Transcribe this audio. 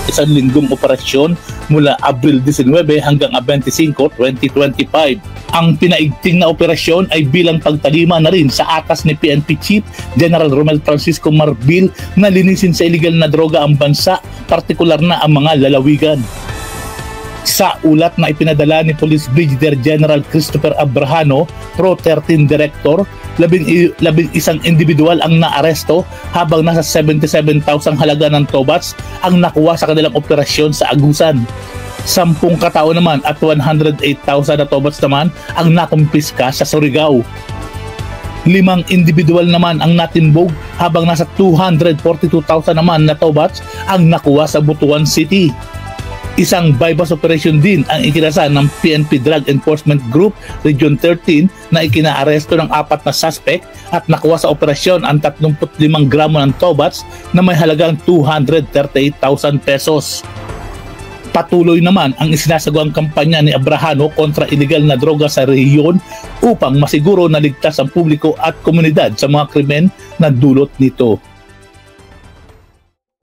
isang linggong operasyon mula Abril 19 hanggang 25, 2025. Ang pinaigting na operasyon ay bilang pagtalima na rin sa atas ni PNP Chief General Romel Francisco Marbil na linisin sa illegal na droga ang bansa, partikular na ang mga lalawigan. Sa ulat na ipinadala ni Police Brigadier General Christopher Abrahano, Pro 13 Director, 11 individual ang naaresto habang nasa 77,000 halaga ng tobats ang nakuha sa kanilang operasyon sa Agusan. 10 katao naman at 108,000 na tobats naman ang nakumpiska sa Surigao. 5 individual naman ang natimbog habang nasa 242,000 naman na tobats ang nakuha sa Butuan City. Isang bypass operation din ang ikinasa ng PNP Drug Enforcement Group Region 13 na ikinaaresto ng 4 na suspect at nakuha sa operasyon ang 35 gramo ng tobats na may halagang 238,000 pesos. Patuloy naman ang isinasagawang kampanya ni Abrahano kontra illegal na droga sa rehiyon upang masiguro na ligtas ang publiko at komunidad sa mga krimen na dulot nito.